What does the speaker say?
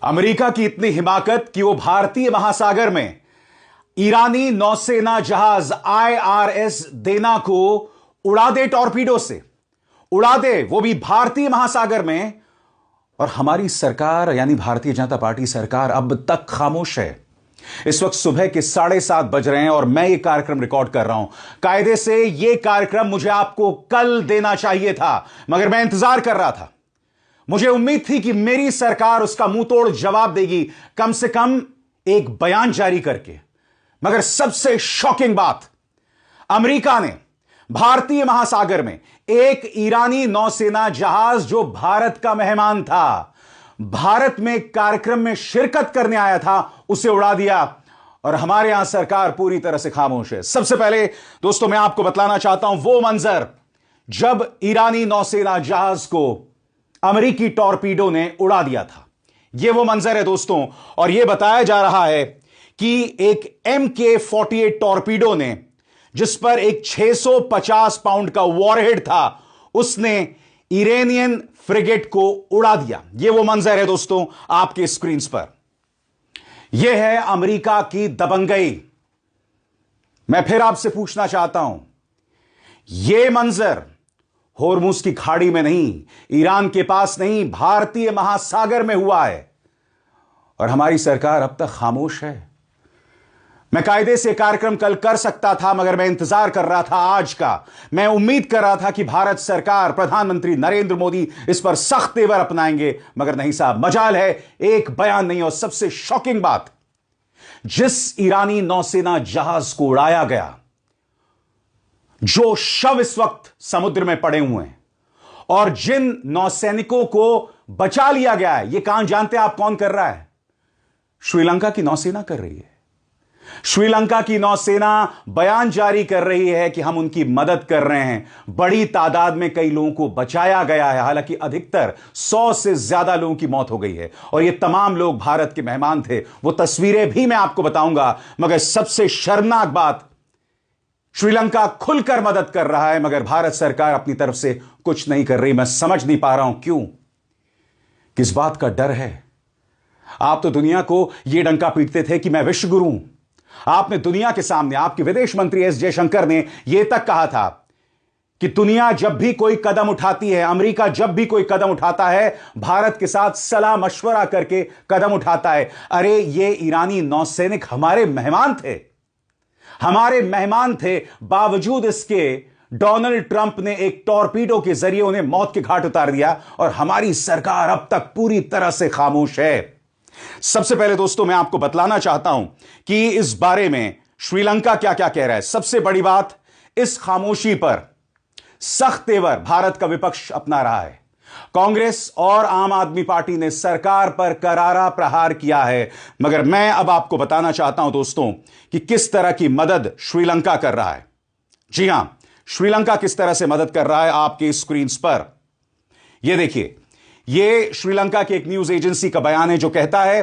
America की इतनी हिमाकत कि वो भारतीय महासागर में ईरानी नौसेना जहाज IRS देना को उड़ा दे, टॉर्पीडो से उड़ा दे, वो भी भारतीय महासागर में। और हमारी सरकार यानी भारतीय जनता पार्टी सरकार अब तक खामोश है। इस वक्त सुबह के 7:30 बज रहे हैं और मैं ये कार्यक्रम रिकॉर्ड कर रहा हूं। कायदे से ये कार्यक्रम मुझे आपको कल देना चाहिए था, मगर मैं इंतजार कर रहा था। मुझे उम्मीद थी कि मेरी सरकार उसका मुंह तोड़ जवाब देगी, कम से कम एक बयान जारी करके। मगर सबसे शॉकिंग बात, अमेरिका ने भारतीय महासागर में एक ईरानी नौसेना जहाज जो भारत का मेहमान था, भारत में कार्यक्रम में शिरकत करने आया था, उसे उड़ा दिया। और हमारे यहां सरकार पूरी तरह से खामोश है। सबसे पहले दोस्तों मैं आपको बतलाना चाहता हूं वो मंजर जब ईरानी नौसेना जहाज को अमेरिकी टॉर्पीडो ने उड़ा दिया था। यह वो मंजर है दोस्तों, और यह बताया जा रहा है कि एक MK-48 टॉर्पीडो ने, जिस पर एक 650 पाउंड का वॉरहेड था, उसने ईरानियन फ्रिगेट को उड़ा दिया। यह वो मंजर है दोस्तों आपके स्क्रीन पर। यह है अमेरिका की दबंगई। मैं फिर आपसे पूछना चाहता हूं, यह मंजर होर्मुज की खाड़ी में नहीं, ईरान के पास नहीं, भारतीय महासागर में हुआ है और हमारी सरकार अब तक खामोश है। मैं कायदे से कार्यक्रम कल कर सकता था, मगर मैं इंतजार कर रहा था आज का। मैं उम्मीद कर रहा था कि भारत सरकार, प्रधानमंत्री नरेंद्र मोदी इस पर सख्त तेवर अपनाएंगे, मगर नहीं साहब, मजाल है एक बयान नहीं। और सबसे शॉकिंग बात, जिस ईरानी नौसेना जहाज को उड़ाया गया, जो शव इस वक्त समुद्र में पड़े हुए हैं और जिन नौसैनिकों को बचा लिया गया है, यह काम जानते हैं आप कौन कर रहा है? श्रीलंका की नौसेना कर रही है। श्रीलंका की नौसेना बयान जारी कर रही है कि हम उनकी मदद कर रहे हैं। बड़ी तादाद में कई लोगों को बचाया गया है, हालांकि अधिकतर 100 से ज्यादा लोगों की मौत हो गई है और ये तमाम लोग भारत के मेहमान थे। वो तस्वीरें भी मैं आपको बताऊंगा। मगर सबसे शर्मनाक बात, श्रीलंका खुलकर मदद कर रहा है, मगर भारत सरकार अपनी तरफ से कुछ नहीं कर रही। मैं समझ नहीं पा रहा हूं क्यों, किस बात का डर है? आप तो दुनिया को यह डंका पीटते थे कि मैं विश्व गुरु हूं। आपने दुनिया के सामने, आपके विदेश मंत्री S जयशंकर ने यह तक कहा था कि दुनिया जब भी कोई कदम उठाती है, अमेरिका जब भी कोई कदम उठाता है, भारत के साथ सलाह मशवरा करके कदम उठाता है। अरे ये ईरानी नौसैनिक हमारे मेहमान थे, हमारे मेहमान थे। बावजूद इसके डोनाल्ड ट्रंप ने एक टॉर्पीडो के जरिए उन्हें मौत के घाट उतार दिया और हमारी सरकार अब तक पूरी तरह से खामोश है। सबसे पहले दोस्तों मैं आपको बतलाना चाहता हूं कि इस बारे में श्रीलंका क्या क्या कह रहा है। सबसे बड़ी बात, इस खामोशी पर सख्त तेवर भारत का विपक्ष अपना रहा है। कांग्रेस और आम आदमी पार्टी ने सरकार पर करारा प्रहार किया है। मगर मैं अब आपको बताना चाहता हूं दोस्तों कि किस तरह की मदद श्रीलंका कर रहा है। जी हां, श्रीलंका किस तरह से मदद कर रहा है आपके स्क्रीन पर यह देखिए। यह श्रीलंका की एक न्यूज एजेंसी का बयान है जो कहता है